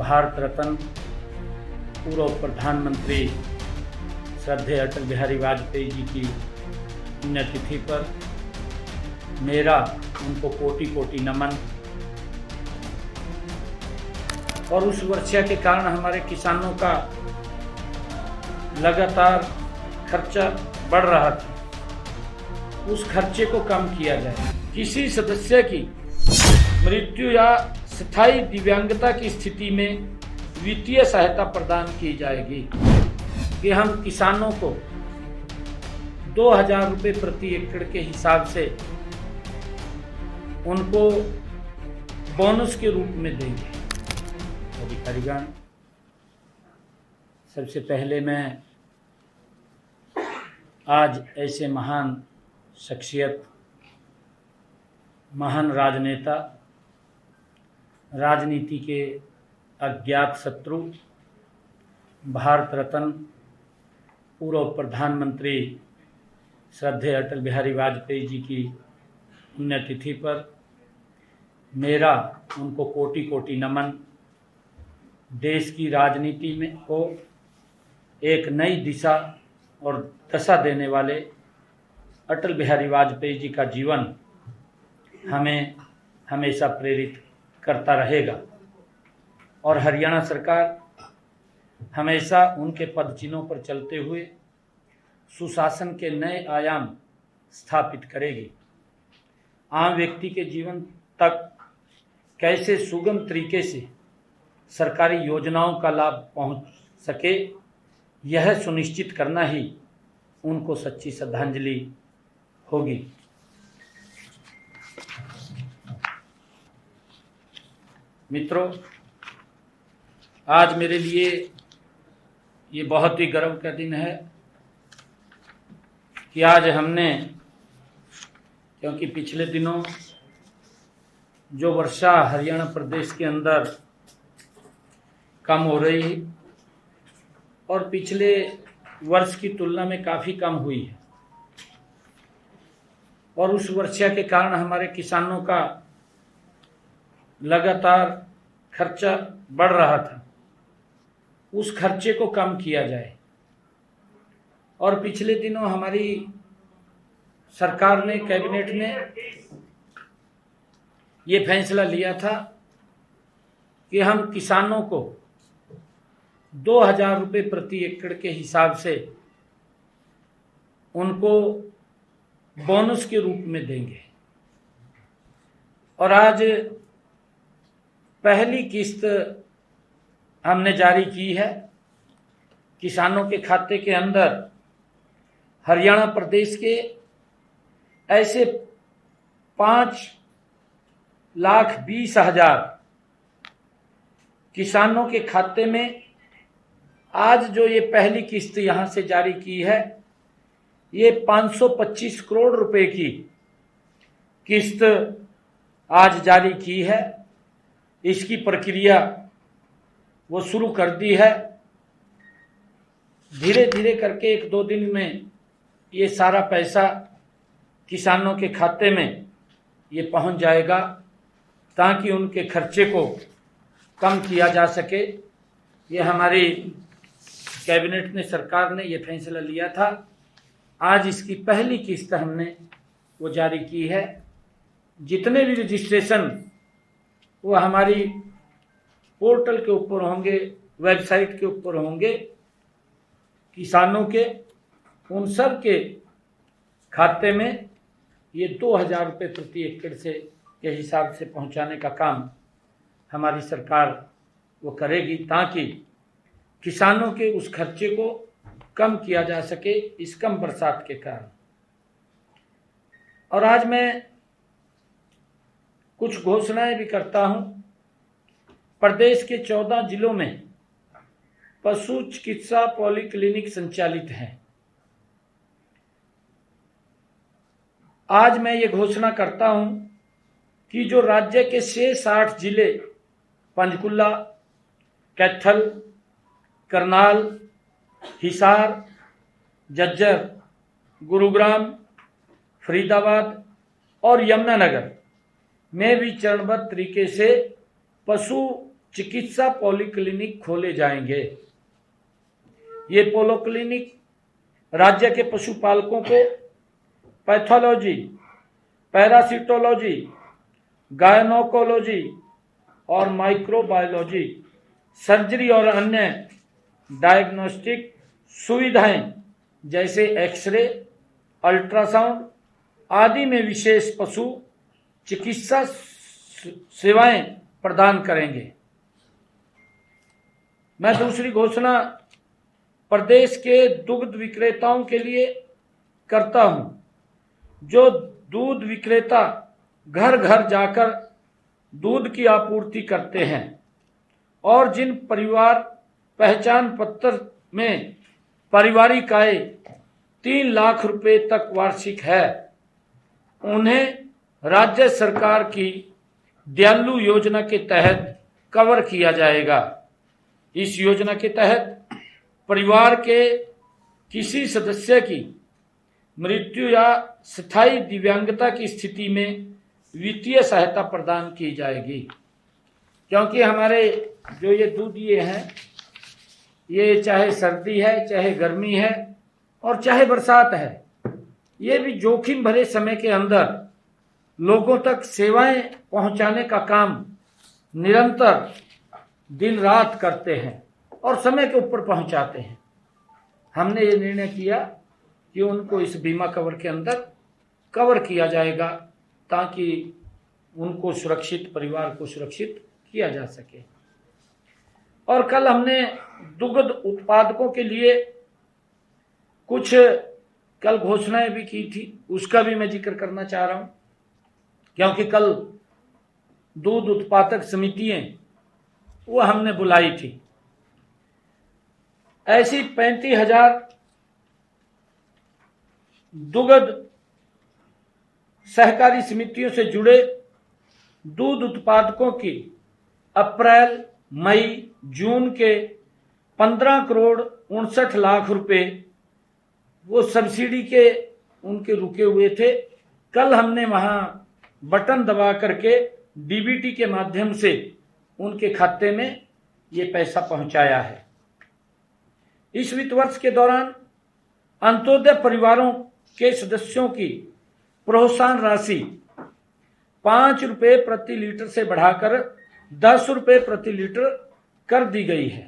भारत रत्न पूर्व प्रधानमंत्री श्रद्धेय अटल बिहारी वाजपेयी जी की पुण्यतिथि पर मेरा उनको कोटि कोटि नमन। और उस वर्षा के कारण हमारे किसानों का लगातार खर्चा बढ़ रहा था, उस खर्चे को कम किया जाए। किसी सदस्य की मृत्यु या स्थायी दिव्यांगता की स्थिति में वित्तीय सहायता प्रदान की जाएगी कि हम किसानों को 2000 रुपये प्रति एकड़ के हिसाब से उनको बोनस के रूप में देंगे। अधिकारीगण, सबसे पहले मैं आज ऐसे महान शख्सियत, महान राजनेता, राजनीति के अज्ञात शत्रु, भारत रत्न पूर्व प्रधानमंत्री श्रद्धेय अटल बिहारी वाजपेयी जी की पुण्यतिथि पर मेरा उनको कोटि कोटि नमन। देश की राजनीति में को एक नई दिशा और दशा देने वाले अटल बिहारी वाजपेयी जी का जीवन हमें हमेशा प्रेरित करता रहेगा और हरियाणा सरकार हमेशा उनके पदचिन्हों पर चलते हुए सुशासन के नए आयाम स्थापित करेगी। आम व्यक्ति के जीवन तक कैसे सुगम तरीके से सरकारी योजनाओं का लाभ पहुंच सके, यह सुनिश्चित करना ही उनको सच्ची श्रद्धांजलि होगी। मित्रों, आज मेरे लिए ये बहुत ही गर्व का दिन है कि आज हमने, क्योंकि पिछले दिनों जो वर्षा हरियाणा प्रदेश के अंदर कम हो रही और पिछले वर्ष की तुलना में काफ़ी कम हुई है, और उस वर्षा के कारण हमारे किसानों का लगातार खर्चा बढ़ रहा था, उस खर्चे को कम किया जाए। और पिछले दिनों हमारी सरकार ने, कैबिनेट ने ये फैसला लिया था कि हम किसानों को 2000 रुपये प्रति एकड़ के हिसाब से उनको बोनस के रूप में देंगे। और आज पहली किस्त हमने जारी की है। किसानों के खाते के अंदर हरियाणा प्रदेश के ऐसे 5,20,000 किसानों के खाते में आज जो ये पहली किस्त यहाँ से जारी की है, ये 525 करोड़ रुपए की किस्त आज जारी की है। इसकी प्रक्रिया वो शुरू कर दी है। धीरे धीरे करके 1-2 दिन में ये सारा पैसा किसानों के खाते में ये पहुंच जाएगा, ताकि उनके खर्चे को कम किया जा सके। ये हमारी कैबिनेट ने, सरकार ने ये फैसला लिया था। आज इसकी पहली किस्त हमने वो जारी की है। जितने भी रजिस्ट्रेशन वो हमारी पोर्टल के ऊपर होंगे, वेबसाइट के ऊपर होंगे किसानों के, उन सब के खाते में ये 2000 रुपये प्रति एकड़ से के हिसाब से पहुंचाने का काम हमारी सरकार वो करेगी, ताकि किसानों के उस खर्चे को कम किया जा सके इस कम बरसात के कारण। और आज मैं कुछ घोषणाएं भी करता हूं। प्रदेश के 14 जिलों में पशु चिकित्सा पॉलीक्लिनिक संचालित हैं। आज मैं ये घोषणा करता हूं कि जो राज्य के शेष 8 जिले पंचकुला, कैथल, करनाल, हिसार, झज्जर, गुरुग्राम, फरीदाबाद और यमुनानगर में भी चरणबद्ध तरीके से पशु चिकित्सा पॉलीक्लिनिक खोले जाएंगे। ये पॉलीक्लिनिक राज्य के पशुपालकों को पैथोलॉजी, पैरासिटोलॉजी, गायनोकोलॉजी और माइक्रोबायोलॉजी, सर्जरी और अन्य डायग्नोस्टिक सुविधाएं जैसे एक्सरे, अल्ट्रासाउंड आदि में विशेष पशु चिकित्सा सेवाएं प्रदान करेंगे। मैं दूसरी घोषणा प्रदेश के दुग्ध विक्रेताओं के लिए करता हूं। जो दूध विक्रेता घर घर जाकर दूध की आपूर्ति करते हैं और जिन परिवार पहचान पत्र में पारिवारिक आय 3 लाख रुपए तक वार्षिक है, उन्हें राज्य सरकार की दयालु योजना के तहत कवर किया जाएगा। इस योजना के तहत परिवार के किसी सदस्य की मृत्यु या स्थायी दिव्यांगता की स्थिति में वित्तीय सहायता प्रदान की जाएगी। क्योंकि हमारे जो ये दूध ये हैं, ये चाहे सर्दी है, चाहे गर्मी है और चाहे बरसात है, ये भी जोखिम भरे समय के अंदर लोगों तक सेवाएं पहुंचाने का काम निरंतर दिन रात करते हैं और समय के ऊपर पहुंचाते हैं। हमने ये निर्णय किया कि उनको इस बीमा कवर के अंदर कवर किया जाएगा ताकि उनको सुरक्षित, परिवार को सुरक्षित किया जा सके। और कल हमने दुग्ध उत्पादकों के लिए कुछ कल घोषणाएं भी की थी, उसका भी मैं जिक्र करना चाह रहा हूं। क्योंकि कल दूध उत्पादक समितियां वो हमने बुलाई थी। ऐसी 35,000 दुग्ध सहकारी समितियों से जुड़े दूध उत्पादकों की अप्रैल, मई, जून के 15 करोड़ 59 लाख रुपए वो सब्सिडी के उनके रुके हुए थे। कल हमने वहां बटन दबा करके डीबीटी के माध्यम से उनके खाते में ये पैसा पहुंचाया है। इस वित्त वर्ष के दौरान अंत्योदय परिवारों के सदस्यों की प्रोत्साहन राशि 5 रुपए प्रति लीटर से बढ़ाकर 10 रुपए प्रति लीटर कर दी गई है।